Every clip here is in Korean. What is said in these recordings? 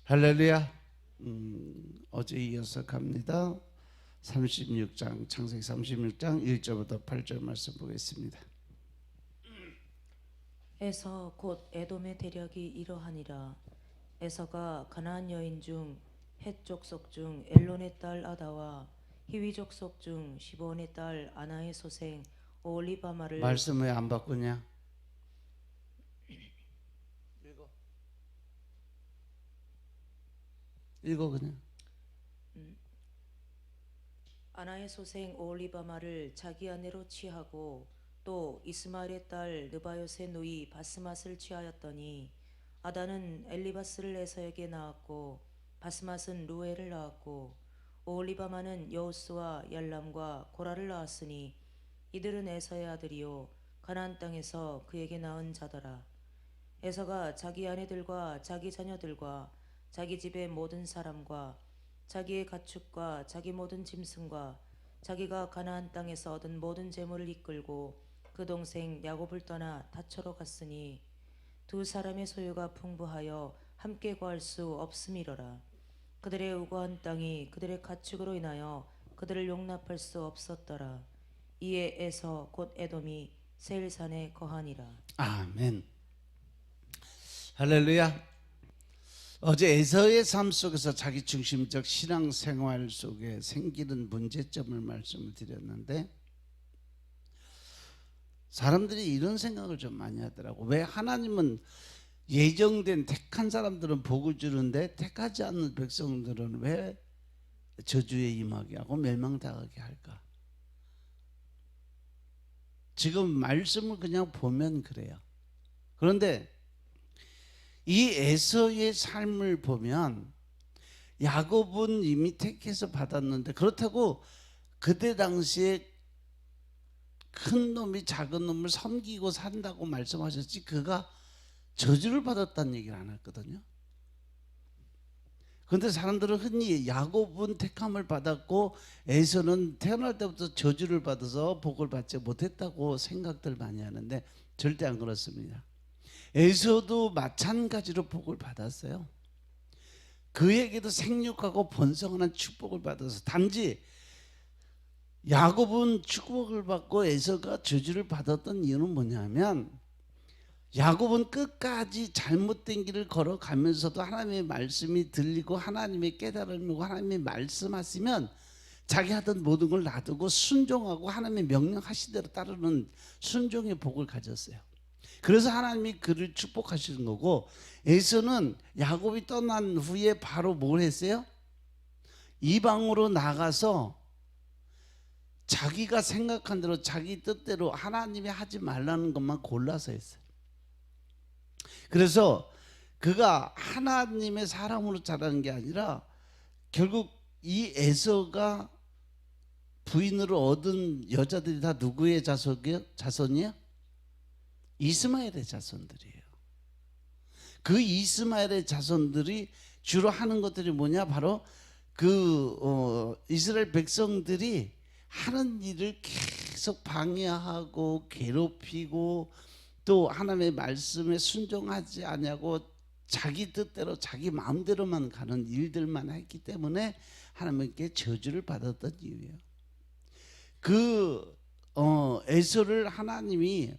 할렐루야. 어제 이어서 갑니다. 36장 창세기 36장 1절부터 8절 말씀 보겠습니다. 에서 곧 에돔의 대력이 이러하니라. 에서가 가나안 여인 중 헷 족속 중 엘론의 딸 아다와 히위 족속 중 시브온의 딸 아나의 소생 오홀리바마를 말씀 왜 안 바꾸냐? 읽어 그냥. 아나의 소생 오홀리바마를 자기 아내로 취하고 또 이스마엘의 딸 느바요의 누이 바스맛을 취하였더니 아다는 엘리바스를 에서에게 낳았고 바스맛은 루엘을 낳았고 오홀리바마는 여우스와 얄람과 고라를 낳았으니 이들은 에서의 아들이요 가나안 땅에서 그에게 낳은 자더라. 에서가 자기 아내들과 자기 자녀들과 자기 집의 모든 사람과 자기의 가축과 자기 모든 짐승과 자기가 가나안 땅에서 얻은 모든 재물을 이끌고 그 동생 야곱을 떠나 다초로 갔으니 두 사람의 소유가 풍부하여 함께 구할 수 없음이로라. 그들의 우거한 땅이 그들의 가축으로 인하여 그들을 용납할 수 없었더라. 이에 에서 곧 에돔이 세일산에 거하니라. 아멘. 할렐루야. 어제 에서의 삶 속에서 자기 중심적 신앙생활 속에 생기는 문제점을 말씀을 드렸는데, 사람들이 이런 생각을 좀 많이 하더라고. 왜 하나님은 예정된 택한 사람들은 복을 주는데 택하지 않는 백성들은 왜 저주에 임하게 하고 멸망당하게 할까? 지금 말씀을 그냥 보면 그래요. 그런데 이 에서의 삶을 보면 야곱은 이미 택해서 받았는데, 그렇다고 그때 당시에 큰 놈이 작은 놈을 섬기고 산다고 말씀하셨지, 그가 저주를 받았다는 얘기를 안 했거든요. 그런데 사람들은 흔히 야곱은 택함을 받았고 에서는 태어날 때부터 저주를 받아서 복을 받지 못했다고 생각들 많이 하는데, 절대 안 그렇습니다. 에서도 마찬가지로 복을 받았어요. 그에게도 생육하고 번성하는 축복을 받아서, 단지 야곱은 축복을 받고 에서가 저주를 받았던 이유는 뭐냐면, 야곱은 끝까지 잘못된 길을 걸어가면서도 하나님의 말씀이 들리고 하나님의 깨달음이고 하나님의 말씀하시면 자기 하던 모든 걸 놔두고 순종하고 하나님의 명령하신 대로 따르는 순종의 복을 가졌어요. 그래서 하나님이 그를 축복하시는 거고, 에서는 야곱이 떠난 후에 바로 뭘 했어요? 이방으로 나가서 자기가 생각한 대로 자기 뜻대로 하나님이 하지 말라는 것만 골라서 했어요. 그래서 그가 하나님의 사람으로 자라는 게 아니라 결국 이 에서가 부인으로 얻은 여자들이 다 누구의 자손이에요? 이스마엘의 자손들이에요. 그 이스마엘의 자손들이 주로 하는 것들이 뭐냐? 바로 이스라엘 백성들이 하는 일을 계속 방해하고 괴롭히고 또 하나님의 말씀에 순종하지 않냐고 자기 뜻대로 자기 마음대로만 가는 일들만 했기 때문에 하나님께 저주를 받았던 이유예요. 에서를 하나님이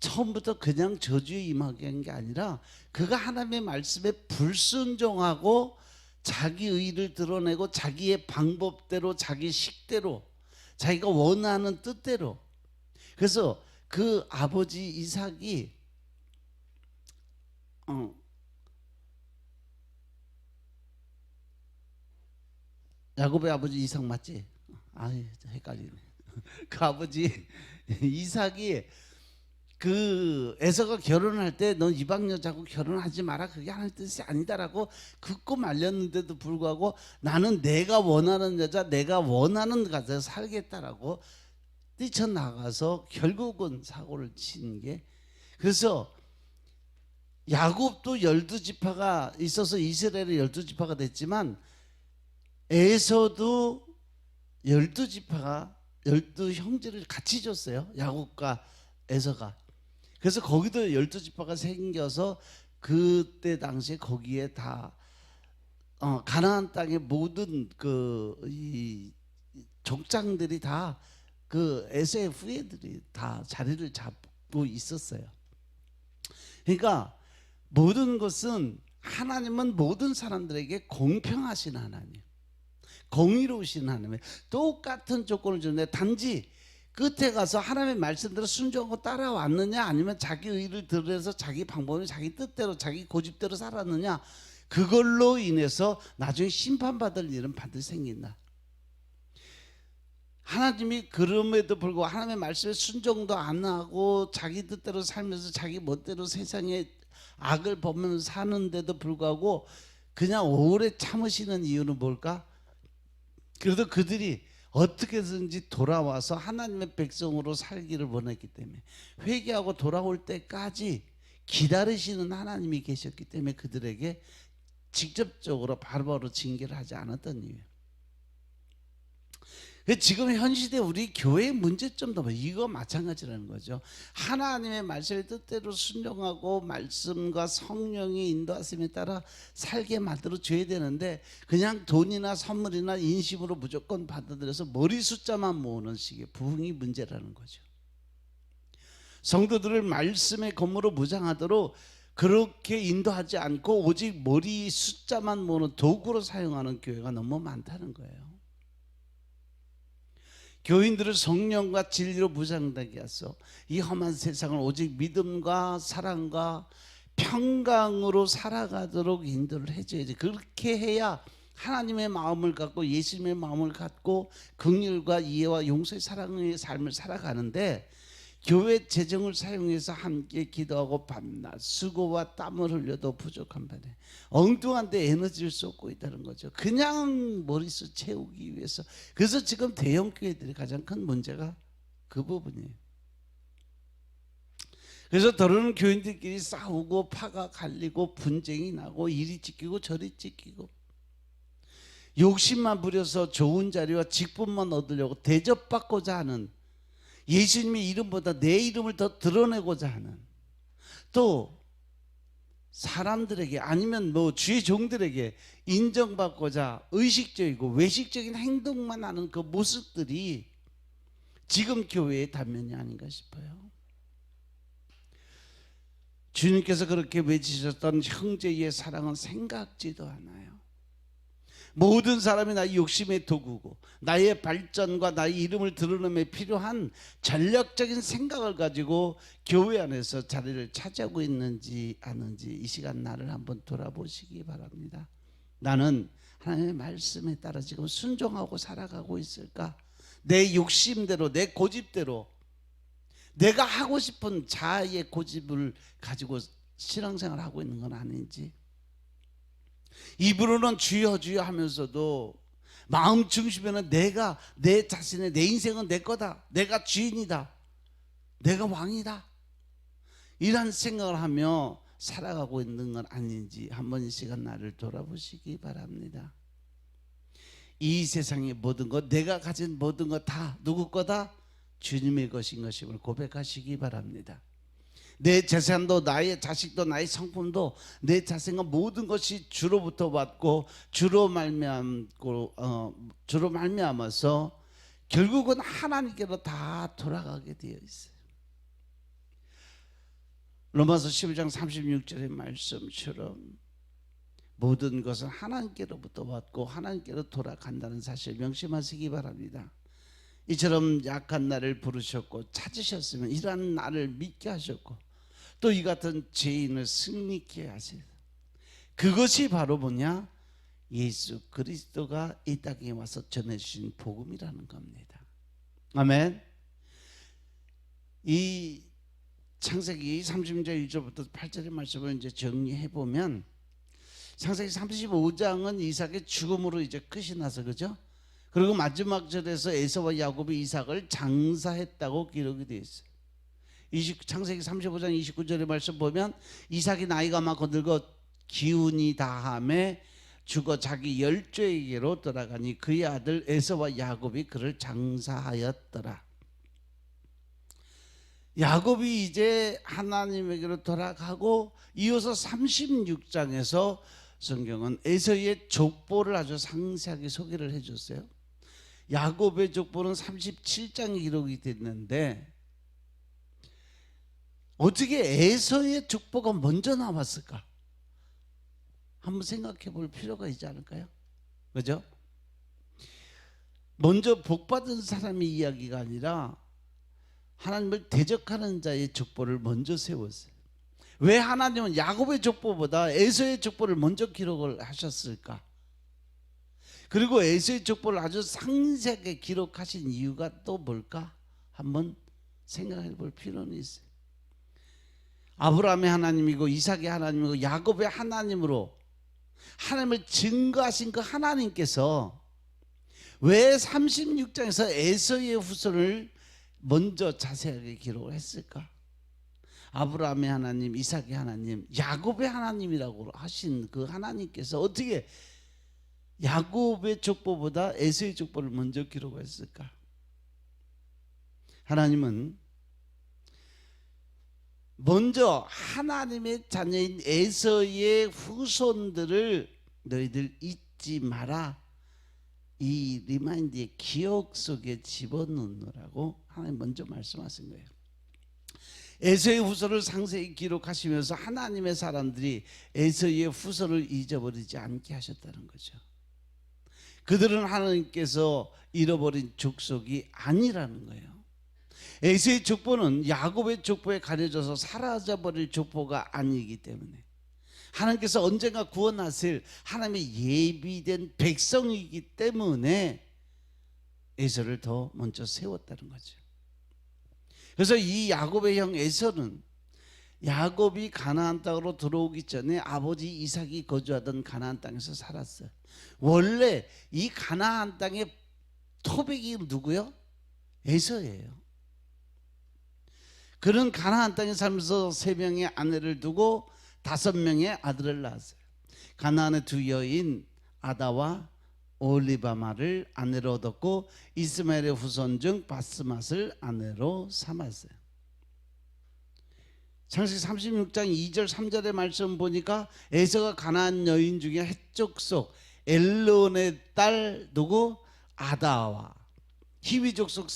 처음부터 그냥 저주에 임하게 한 게 아니라, 그가 하나님의 말씀에 불순종하고 자기 의를 드러내고 자기의 방법대로 자기 식대로 자기가 원하는 뜻대로, 그래서 그 아버지 이삭이 야곱의 아버지 이삭 맞지? 아이 헷갈리네. 그 아버지 이삭이 그 에서가 결혼할 때 넌 이방 여자하고 결혼하지 마라, 그게 하나님 뜻이 아니다라고 긋고 말렸는데도 불구하고 나는 내가 원하는 여자, 내가 원하는 가서 살겠다라고 뛰쳐나가서 결국은 사고를 친 게, 그래서 야곱도 12지파가 있어서 이스라엘의 12지파가 됐지만 에서도 12지파가 12형제를 같이 줬어요. 야곱과 에서가. 그래서 거기도 12지파가 생겨서 그때 당시에 거기에 다 가나안 땅의 모든 이 족장들이 다 그 에서의 후예들이 다 자리를 잡고 있었어요. 그러니까 모든 것은 하나님은 모든 사람들에게 공평하신 하나님, 공의로우신 하나님, 똑같은 조건을 주는데 단지 끝에 가서 하나님의 말씀대로 순종하고 따라왔느냐, 아니면 자기 의를 들여서 자기 방법을 자기 뜻대로 자기 고집대로 살았느냐, 그걸로 인해서 나중에 심판받을 일은 반드시 생긴다. 하나님이 그럼에도 불구하고 하나님의 말씀에 순종도 안 하고 자기 뜻대로 살면서 자기 멋대로 세상에 악을 보면서 사는데도 불구하고 그냥 오래 참으시는 이유는 뭘까? 그래도 그들이 어떻게든지 돌아와서 하나님의 백성으로 살기를 원했기 때문에, 회개하고 돌아올 때까지 기다리시는 하나님이 계셨기 때문에 그들에게 직접적으로 바로바로 징계를 하지 않았던 이유예요. 지금 현 시대 우리 교회의 문제점도 이거 마찬가지라는 거죠. 하나님의 말씀의 뜻대로 순종하고 말씀과 성령의 인도하심에 따라 살게 만들어 줘야 되는데, 그냥 돈이나 선물이나 인심으로 무조건 받아들여서 머리 숫자만 모으는 식의 부흥이 문제라는 거죠. 성도들을 말씀의 검으로 무장하도록 그렇게 인도하지 않고 오직 머리 숫자만 모으는 도구로 사용하는 교회가 너무 많다는 거예요. 교인들을 성령과 진리로 무장되게 하소 이 험한 세상을 오직 믿음과 사랑과 평강으로 살아가도록 인도를 해줘야지. 그렇게 해야 하나님의 마음을 갖고 예수님의 마음을 갖고 긍휼과 이해와 용서의 사랑의 삶을 살아가는데, 교회 재정을 사용해서 함께 기도하고 밤낮 수고와 땀을 흘려도 부족한 반에 엉뚱한 데 에너지를 쏟고 있다는 거죠. 그냥 머릿수 채우기 위해서. 그래서 지금 대형 교회들이 가장 큰 문제가 그 부분이에요. 그래서 더러는 교인들끼리 싸우고 파가 갈리고 분쟁이 나고 이리 찢기고 저리 찢기고, 욕심만 부려서 좋은 자리와 직분만 얻으려고 대접받고자 하는, 예수님의 이름보다 내 이름을 더 드러내고자 하는, 또 사람들에게 아니면 주의 종들에게 인정받고자 의식적이고 외식적인 행동만 하는 그 모습들이 지금 교회의 단면이 아닌가 싶어요. 주님께서 그렇게 외치셨던 형제의 사랑은 생각지도 않아요. 모든 사람이 나의 욕심의 도구고 나의 발전과 나의 이름을 드러내며 필요한 전략적인 생각을 가지고 교회 안에서 자리를 차지하고 있는지 아는지 이 시간 나를 한번 돌아보시기 바랍니다. 나는 하나님의 말씀에 따라 지금 순종하고 살아가고 있을까? 내 욕심대로, 내 고집대로, 내가 하고 싶은 자아의 고집을 가지고 신앙생활을 하고 있는 건 아닌지. 입으로는 주여 주여 하면서도 마음 중심에는 내가, 내 자신의, 내 인생은 내 거다, 내가 주인이다, 내가 왕이다, 이런 생각을 하며 살아가고 있는 건 아닌지 한번 이 시간 나를 돌아보시기 바랍니다. 이 세상의 모든 것, 내가 가진 모든 것 다 누구 거다? 주님의 것인 것임을 고백하시기 바랍니다. 내 재산도 나의 자식도 나의 성품도 내 자신과 모든 것이 주로부터 왔고 주로 말미암아서 결국은 하나님께로 다 돌아가게 되어 있어요. 로마서 11장 36절의 말씀처럼 모든 것은 하나님께로부터 왔고 하나님께로 돌아간다는 사실 명심하시기 바랍니다. 이처럼 약한 나를 부르셨고 찾으셨으면 이러한 나를 믿게 하셨고 또 이 같은 죄인을 승리케 하세요. 그것이 바로 뭐냐? 예수 그리스도가 이 땅에 와서 전해주신 복음이라는 겁니다. 아멘. 이 창세기 30장 1절부터 8절의 말씀을 이제 정리해 보면, 창세기 35장은 이삭의 죽음으로 이제 끝이 나서, 그죠? 그리고 마지막 절에서 에서와 야곱이 이삭을 장사했다고 기록이 되어 있어요. 창세기 35장 29절의 말씀 보면 이삭이 나이가 많고 늙어 기운이 다함에 죽어 자기 열조에게로 돌아가니 그의 아들 에서와 야곱이 그를 장사하였더라. 야곱이 이제 하나님에게로 돌아가고 이어서 36장에서 성경은 에서의 족보를 아주 상세하게 소개를 해줬어요. 야곱의 족보는 37장에 기록이 됐는데 어떻게 에서의 족보가 먼저 나왔을까? 한번 생각해 볼 필요가 있지 않을까요? 그죠? 먼저 복받은 사람의 이야기가 아니라 하나님을 대적하는 자의 족보를 먼저 세웠어요. 왜 하나님은 야곱의 족보보다 에서의 족보를 먼저 기록을 하셨을까? 그리고 에서의 족보를 아주 상세하게 기록하신 이유가 또 뭘까? 한번 생각해 볼 필요는 있어요. 아브라함의 하나님이고 이삭의 하나님이고 야곱의 하나님으로 하나님을 증거하신 그 하나님께서 왜 36장에서 에서의 후손을 먼저 자세하게 기록을 했을까? 아브라함의 하나님, 이삭의 하나님, 야곱의 하나님이라고 하신 그 하나님께서 어떻게 야곱의 족보보다 에서의 족보를 먼저 기록했을까? 하나님은 먼저 하나님의 자녀인 에서의 후손들을 너희들 잊지 마라, 이 리마인드의 기억 속에 집어넣느라고 하나님 먼저 말씀하신 거예요. 에서의 후손을 상세히 기록하시면서 하나님의 사람들이 에서의 후손을 잊어버리지 않게 하셨다는 거죠. 그들은 하나님께서 잃어버린 족속이 아니라는 거예요. 에서의 족보는 야곱의 족보에 가려져서 사라져버릴 족보가 아니기 때문에 하나님께서 언젠가 구원하실 하나님의 예비된 백성이기 때문에 에서를 더 먼저 세웠다는 거죠. 그래서 이 야곱의 형 에서는 야곱이 가나안 땅으로 들어오기 전에 아버지 이삭이 거주하던 가나안 땅에서 살았어요. 원래 이 가나안 땅의 토백이 누구요? 에서예요. 그는 가나안 땅에 살면서 3명의 아내를 두고 5명의 아들을 낳았어요. 가나안의 2 여인 아다와 오홀리바마를 아내로 얻었고 이스마엘의 후손 중 바스맛을 아내로 삼았어요. 창세기 36장 2절 3절의 말씀 보니까 에서가 가나안 여인 중에 해쪽 속 엘론의 딸 누구? 아다와 히위 족속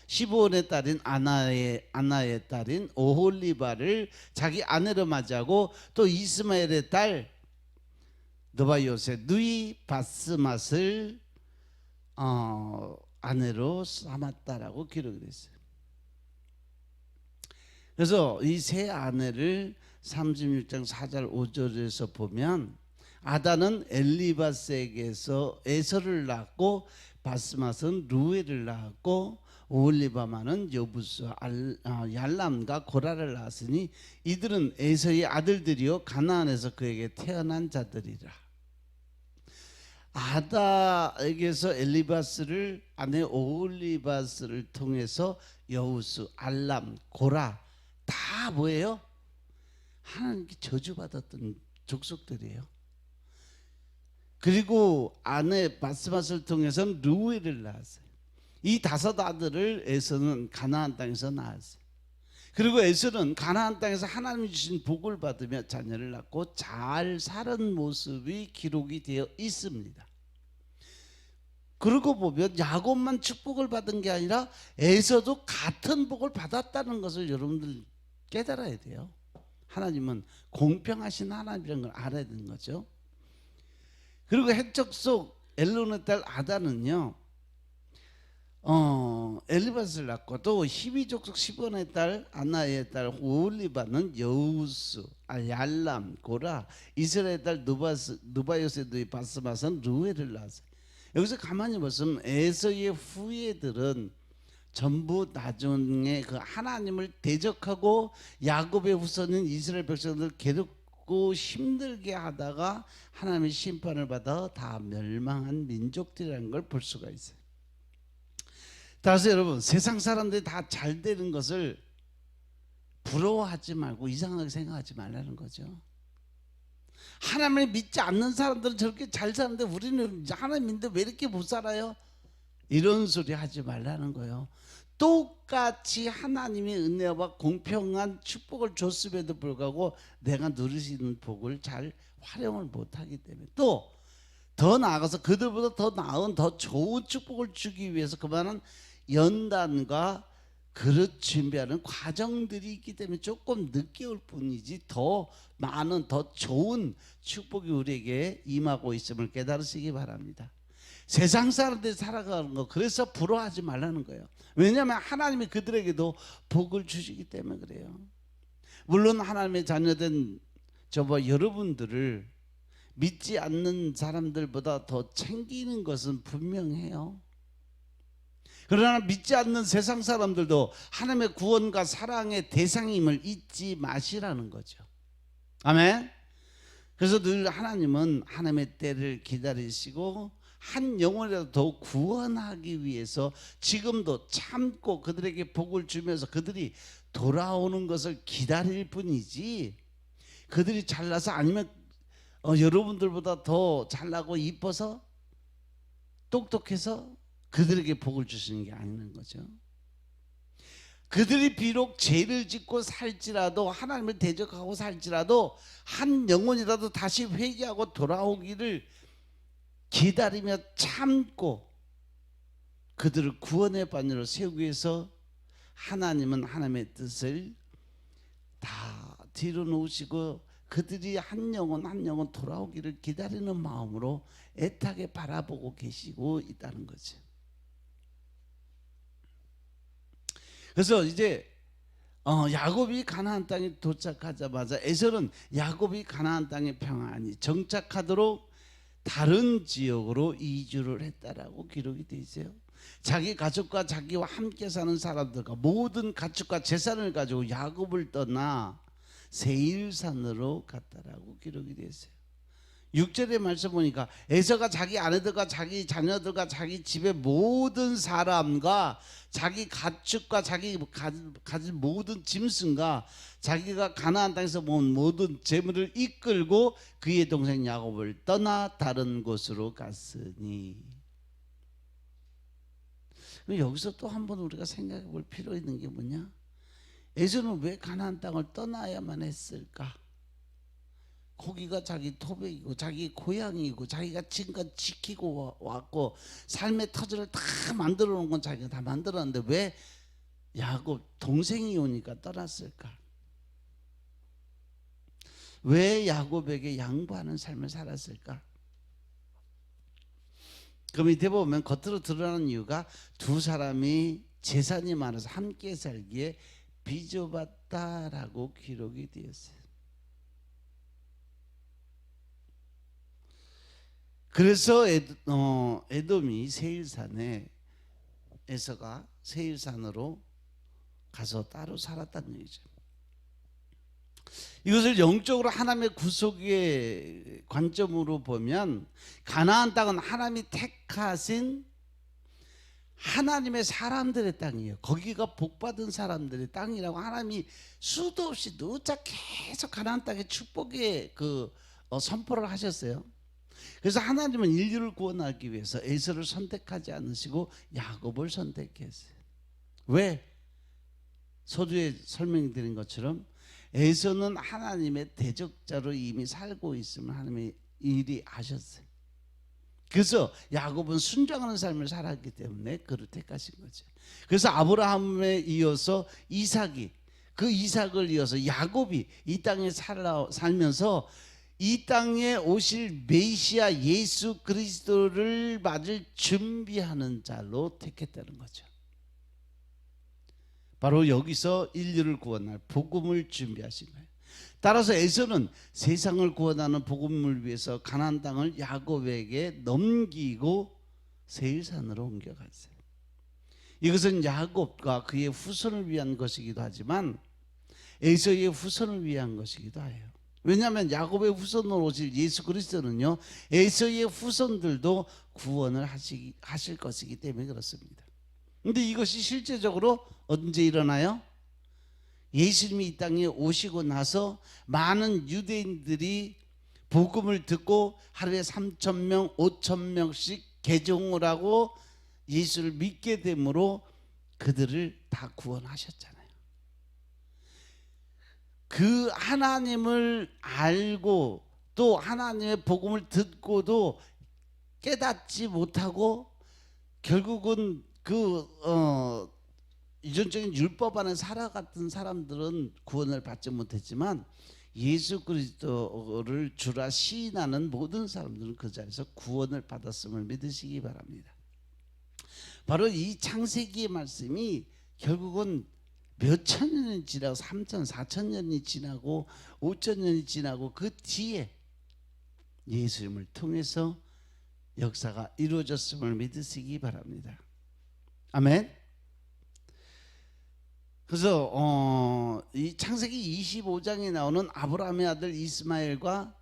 시브온의 딸인 아나의 딸인 오홀리바를 자기 아내로 맞이하고 또 이스마엘의 딸 느바요세 누이 바스맛을 아내로 삼았다라고 기록이 됐어요. 그래서 이 세 아내를 36장 4절 5절에서 보면 아다는 엘리바스에게서 에서를 낳았고 바스맛은 루엘을 낳았고 오홀리바마는 여부스 얄람과 고라를 낳았으니 이들은 에서의 아들들이요 가나안에서 그에게 태어난 자들이라. 아다에게서 엘리바스를 아내 오홀리바스를 통해서 여우스, 알람, 고라 다 뭐예요? 하나님께 저주받았던 족속들이에요. 그리고 아내 바스맛을 통해서는 루엘을 낳았어요. 이 5 아들을 에서는 가나안 땅에서 낳았어요. 그리고 에서는 가나안 땅에서 하나님이 주신 복을 받으며 자녀를 낳고 잘 사는 모습이 기록이 되어 있습니다. 그러고 보면 야곱만 축복을 받은 게 아니라 에서도 같은 복을 받았다는 것을 여러분들 깨달아야 돼요. 하나님은 공평하신 하나님이라는 걸 알아야 되는 거죠. 그리고 해적 속 엘론의 딸 아다는요 엘리바스를 낳고 또 히위 족속 시본의 딸 아나의 딸 오홀리바는 여우스, 얄람, 고라, 이스라엘의 딸 누바요세 누이 바스맛은 루엘을 낳았어요. 여기서 가만히 보시면 에서의 후예들은 전부 나중에 그 하나님을 대적하고 야곱의 후손인 이스라엘 백성들 괴롭고 힘들게 하다가 하나님의 심판을 받아 다 멸망한 민족들이라는 걸 볼 수가 있어요. 따라서 여러분, 세상 사람들이 다 잘 되는 것을 부러워하지 말고 이상하게 생각하지 말라는 거죠. 하나님을 믿지 않는 사람들은 저렇게 잘 사는데 우리는 하나님 믿는데 왜 이렇게 못 살아요? 이런 소리 하지 말라는 거예요. 똑같이 하나님의 은혜와 공평한 축복을 줬음에도 불구하고 내가 누릴 수 있는 복을 잘 활용을 못하기 때문에, 또 더 나아가서 그들보다 더 나은 더 좋은 축복을 주기 위해서 그만한 연단과 그릇 준비하는 과정들이 있기 때문에 조금 늦게 올 뿐이지 더 많은 더 좋은 축복이 우리에게 임하고 있음을 깨달으시기 바랍니다. 세상 사람들이 살아가는 거 그래서 부러워하지 말라는 거예요. 왜냐하면 하나님이 그들에게도 복을 주시기 때문에 그래요. 물론 하나님의 자녀된 저와 여러분들을 믿지 않는 사람들보다 더 챙기는 것은 분명해요. 그러나 믿지 않는 세상 사람들도 하나님의 구원과 사랑의 대상임을 잊지 마시라는 거죠. 아멘. 그래서 늘 하나님은 하나님의 때를 기다리시고 한 영혼이라도 더 구원하기 위해서 지금도 참고 그들에게 복을 주면서 그들이 돌아오는 것을 기다릴 뿐이지, 그들이 잘나서 아니면 여러분들보다 더 잘나고 이뻐서 똑똑해서 그들에게 복을 주시는 게 아닌 거죠. 그들이 비록 죄를 짓고 살지라도, 하나님을 대적하고 살지라도 한 영혼이라도 다시 회개하고 돌아오기를 기다리며 참고 그들을 구원의 바늘로 세우기 위해서 하나님은 하나님의 뜻을 다 뒤로 놓으시고 그들이 한 영혼 한 영혼 돌아오기를 기다리는 마음으로 애타게 바라보고 계시고 있다는 거죠. 그래서 이제 야곱이 가나안 땅에 도착하자마자 에서는 야곱이 가나안 땅에 평안히 정착하도록 다른 지역으로 이주를 했다라고 기록이 되어 있어요. 자기 가족과 자기와 함께 사는 사람들과 모든 가축과 재산을 가지고 야곱을 떠나 세일산으로 갔다라고 기록이 되어 있어요. 6절의 말씀 보니까 에서가 자기 아내들과 자기 자녀들과 자기 집의 모든 사람과 자기 가축과 자기 가진 모든 짐승과 자기가 가나안 땅에서 모은 모든 재물을 이끌고 그의 동생 야곱을 떠나 다른 곳으로 갔으니. 여기서 또 한 번 우리가 생각해 볼 필요 있는 게 뭐냐? 에서는 왜 가나안 땅을 떠나야만 했을까? 거기가 자기 토백이고 자기 고향이고 자기가 지금까지 지키고 왔고 삶의 터전을 다 만들어 놓은 건 자기가 다 만들었는데 왜 야곱 동생이 오니까 떠났을까? 왜 야곱에게 양보하는 삶을 살았을까? 그 밑에 보면 겉으로 드러나는 이유가 두 사람이 재산이 많아서 함께 살기에 비좁았다라고 기록이 되었어요. 그래서 에돔이 세일산에 에서가 세일산으로 가서 따로 살았다는 얘기죠. 이것을 영적으로 하나님의 구속의 관점으로 보면 가나안 땅은 하나님이 택하신 하나님의 사람들의 땅이에요. 거기가 복받은 사람들의 땅이라고 하나님이 수도 없이 누차 계속 가나안 땅의 축복의 선포를 하셨어요. 그래서 하나님은 인류를 구원하기 위해서 에서를 선택하지 않으시고 야곱을 선택했어요. 왜? 서두에 설명드린 것처럼 에서는 하나님의 대적자로 이미 살고 있음을 하나님이 일이 아셨어요. 그래서 야곱은 순종하는 삶을 살았기 때문에 그를 택하신 거죠. 그래서 아브라함에 이어서 이삭이, 그 이삭을 이어서 야곱이 이 땅에 살면서 이 땅에 오실 메시아 예수 그리스도를 맞을 준비하는 자로 택했다는 거죠. 바로 여기서 인류를 구원할 복음을 준비하신 거예요. 따라서 에서는 세상을 구원하는 복음을 위해서 가나안 땅을 야곱에게 넘기고 세일산으로 옮겨갔어요. 이것은 야곱과 그의 후손을 위한 것이기도 하지만 에서의 후손을 위한 것이기도 해요. 왜냐하면 야곱의 후손으로 오실 예수 그리스도는요, 에서의 후손들도 구원을 하실 것이기 때문에 그렇습니다. 그런데 이것이 실제적으로 언제 일어나요? 예수님이 이 땅에 오시고 나서 많은 유대인들이 복음을 듣고 하루에 3,000명, 5,000명씩 개종을 하고 예수를 믿게 되므로 그들을 다 구원하셨잖아요. 그 하나님을 알고 또 하나님의 복음을 듣고도 깨닫지 못하고 결국은 이전적인 율법 안에 살아갔던 사람들은 구원을 받지 못했지만 예수 그리스도를 주라 시인하는 모든 사람들은 그 자리에서 구원을 받았음을 믿으시기 바랍니다. 바로 이 창세기의 말씀이 결국은 몇천 년이 지나고 3천, 4천 년이 지나고 5천 년이 지나고 그 뒤에 예수님을 통해서 역사가 이루어졌음을 믿으시기 바랍니다. 아멘. 그래서 이 창세기 25장에 나오는 아브라함의 아들 이스마엘과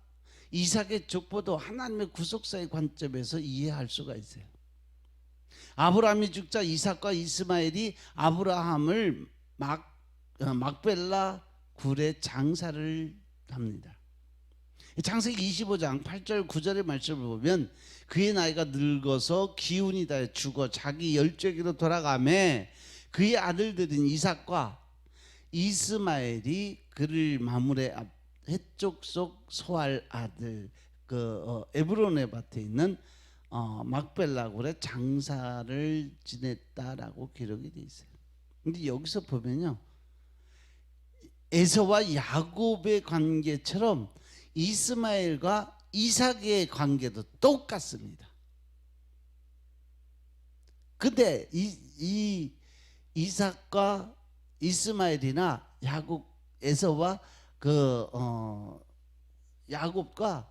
이삭의 족보도 하나님의 구속사의 관점에서 이해할 수가 있어요. 아브라함이 죽자 이삭과 이스마엘이 아브라함을 막벨라 굴에 장사를 합니다. 창세기 25장 8절 9절의 말씀을 보면 그의 나이가 늙어서 기운이 다해 죽어 자기 열조에게로 돌아가매 그의 아들들인 이삭과 이스마엘이 그를 마물의 앞 해쪽 속 소알 아들 에브론의 밭에 있는 막벨라 굴에 장사를 지냈다라고 기록이 되어 있어요. 근데 여기서 보면요, 에서와 야곱의 관계처럼 이스마엘과 이삭의 관계도 똑같습니다. 근데 이 이삭과 이스마엘이나 야곱, 에서와 야곱과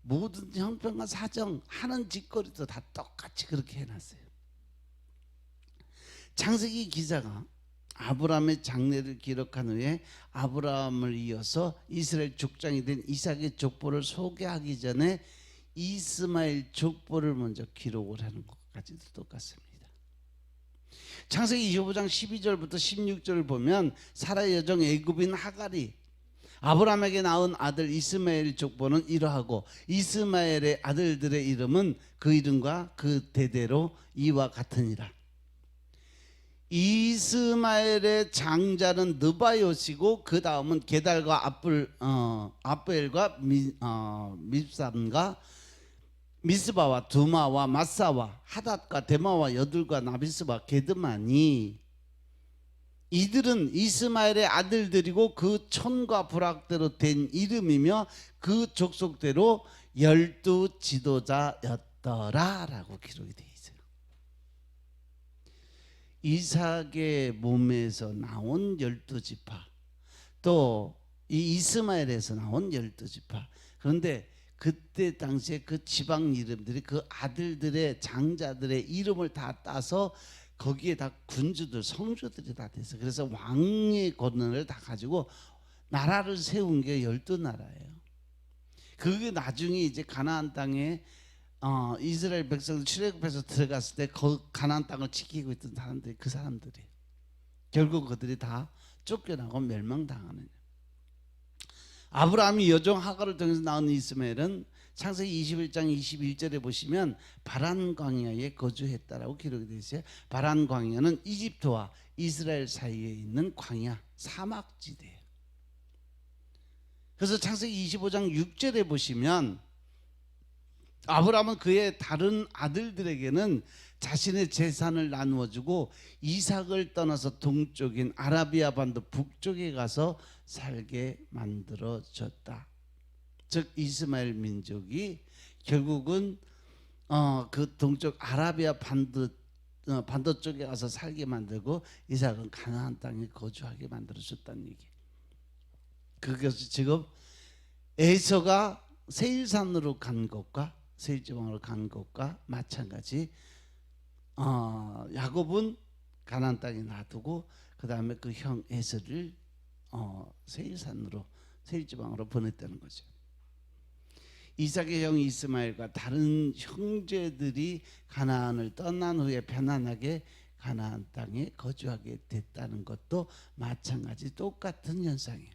모든 형편과 사정 하는 짓거리도 다 똑같이 그렇게 해놨어요. 창세기 기자가 아브라함의 장례를 기록한 후에 아브라함을 이어서 이스라엘 족장이 된 이삭의 족보를 소개하기 전에 이스마엘 족보를 먼저 기록을 하는 것까지도 똑같습니다. 창세기 25장 12절부터 16절을 보면 사라의 여종 애굽인 하갈이 아브라함에게 낳은 아들 이스마엘 족보는 이러하고 이스마엘의 아들들의 이름은 그 이름과 그 대대로 이와 같으니라. 이스마엘의 장자는 느바요시고 그 다음은 게달과 아벨과 밉삼과 미스바와 두마와 마사와 하닷과 데마와 여둘과 나비스와 게드마니 이들은 이스마엘의 아들들이고 그 촌과 부락대로 된 이름이며 그 족속대로 12 지도자였더라라고 기록이 되어 있어요. 이삭의 몸에서 나온 12지파 또 이 이스마엘에서 나온 12지파. 그런데 그때 당시에 그 지방 이름들이 그 아들들의 장자들의 이름을 다 따서 거기에 다 군주들 성주들이 다 됐어요. 그래서 왕의 권한을 다 가지고 나라를 세운 게 12나라예요. 그게 나중에 이제 가나안 땅에 이스라엘 백성들 출애굽해서 들어갔을 때 그 가나안 땅을 지키고 있던 사람들이 그 사람들이에요. 결국 그들이 다 쫓겨나고 멸망당하는. 아브라함이 여종 하갈을 통해서 낳은 이스마엘은 창세기 21장 21절에 보시면 바란 광야에 거주했다라고 기록이 되어 있어요. 바란 광야는 이집트와 이스라엘 사이에 있는 광야 사막지대예요. 그래서 창세기 25장 6절에 보시면 아브라함은 그의 다른 아들들에게는 자신의 재산을 나누어 주고 이삭을 떠나서 동쪽인 아라비아 반도 북쪽에 가서 살게 만들어 줬다. 즉 이스마엘 민족이 결국은 그 동쪽 아라비아 반도 쪽에 가서 살게 만들고 이삭은 가나안 땅에 거주하게 만들어 줬다는 얘기. 그것이 지금 에서가 세일산으로 간 것과 세일지방으로 간 것과 마찬가지. 야곱은 가나안 땅에 놔두고 그 다음에 그 형 에서를 세일산으로 세일지방으로 보냈다는 거죠. 이삭의 형 이스마엘과 다른 형제들이 가나안을 떠난 후에 편안하게 가나안 땅에 거주하게 됐다는 것도 마찬가지 똑같은 현상이에요.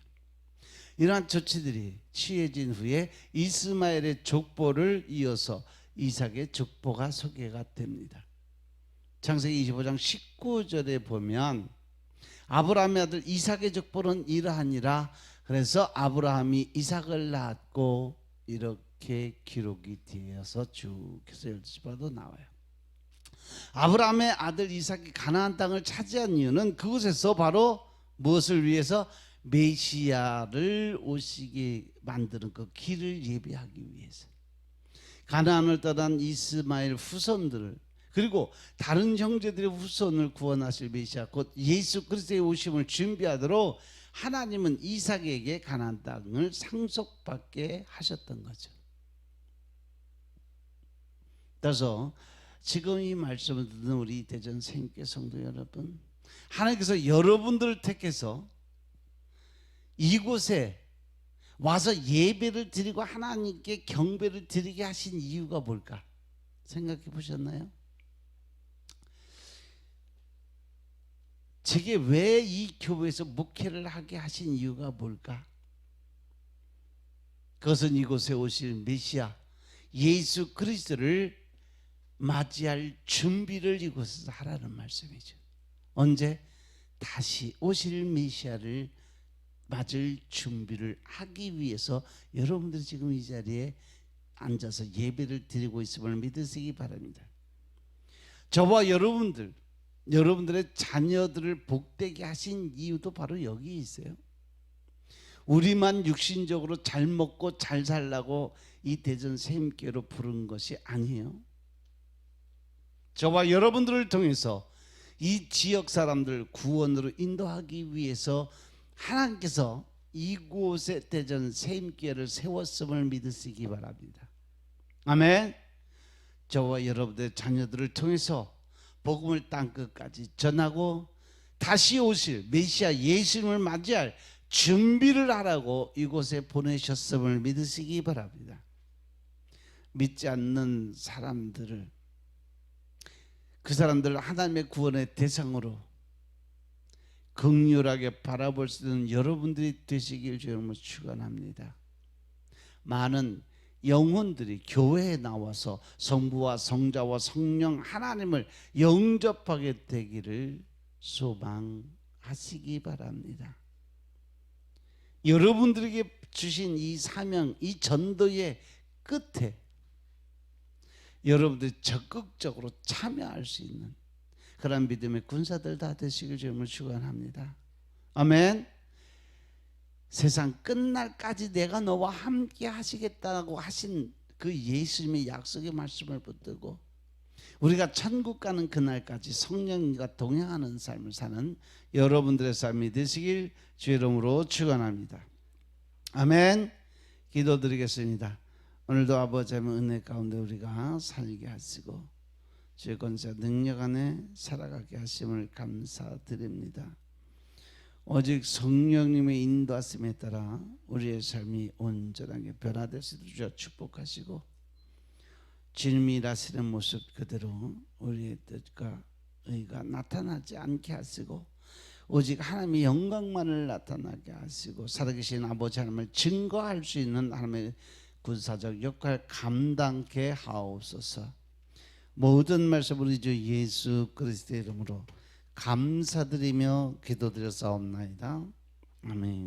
이러한 조치들이 취해진 후에 이스마엘의 족보를 이어서 이삭의 족보가 소개가 됩니다. 창세기 25장 19절에 보면 아브라함의 아들 이삭의 족보는 이러하니라. 그래서 아브라함이 이삭을 낳았고 이렇게 기록이 되어서 쭉 해서 12지파도 나와요. 아브라함의 아들 이삭이 가나안 땅을 차지한 이유는 그곳에서 바로 무엇을 위해서? 메시아를 오시게 만드는 그 길을 예비하기 위해서. 가나안을 떠난 이스마엘 후손들을, 그리고 다른 형제들의 후손을 구원하실 메시아 곧 예수 그리스도의 오심을 준비하도록 하나님은 이삭에게 가나안 땅을 상속받게 하셨던 거죠. 따라서 지금 이 말씀을 듣는 우리 대전 생육교 성도 여러분, 하나님께서 여러분들을 택해서 이곳에 와서 예배를 드리고 하나님께 경배를 드리게 하신 이유가 뭘까? 생각해 보셨나요? 제게 왜 이 교회에서 목회를 하게 하신 이유가 뭘까? 그것은 이곳에 오실 메시아 예수 그리스도를 맞이할 준비를 이곳에서 하라는 말씀이죠. 언제? 다시 오실 메시아를 맞을 준비를 하기 위해서 여러분들이 지금 이 자리에 앉아서 예배를 드리고 있음을 믿으시기 바랍니다. 저와 여러분들의 자녀들을 복되게 하신 이유도 바로 여기 있어요. 우리만 육신적으로 잘 먹고 잘 살라고 이 대전 샘교로 부른 것이 아니에요. 저와 여러분들을 통해서 이 지역 사람들 구원으로 인도하기 위해서 하나님께서 이곳에 대전 샘교를 세웠음을 믿으시기 바랍니다. 아멘. 저와 여러분들의 자녀들을 통해서 복음을 땅끝까지 전하고 다시 오실 메시아 예수님을 맞이할 준비를 하라고 이곳에 보내셨음을 믿으시기 바랍니다. 믿지 않는 사람들을, 그 사람들을 하나님의 구원의 대상으로 긍휼하게 바라볼 수 있는 여러분들이 되시길 주님으로 축원합니다. 많은 영혼들이 교회에 나와서 성부와 성자와 성령 하나님을 영접하게 되기를 소망하시기 바랍니다. 여러분들에게 주신 이 사명, 이 전도의 끝에 여러분들이 적극적으로 참여할 수 있는 그런 믿음의 군사들 다 되시길 주님을 축원합니다. 아멘. 세상 끝날까지 내가 너와 함께 하시겠다고 하신 그 예수님의 약속의 말씀을 붙들고 우리가 천국 가는 그날까지 성령님과 동행하는 삶을 사는 여러분들의 삶이 되시길 주의 이름으로 축원합니다. 아멘. 기도드리겠습니다. 오늘도 아버지 하나님의 은혜 가운데 우리가 살게 하시고 주의 권세 능력 안에 살아가게 하심을 감사드립니다. 오직 성령님의 인도하심에 따라 우리의 삶이 온전하게 변화될 수 있도록 주여 축복하시고 주님이 일하시는 모습 그대로 우리의 뜻과 의가 나타나지 않게 하시고 오직 하나님의 영광만을 나타나게 하시고 살아계신 아버지 하나님을 증거할 수 있는 하나님의 군사적 역할 감당케 하옵소서. 모든 말씀 우리 주 예수 그리스도의 이름으로 감사드리며 기도드렸사옵나이다. 아멘.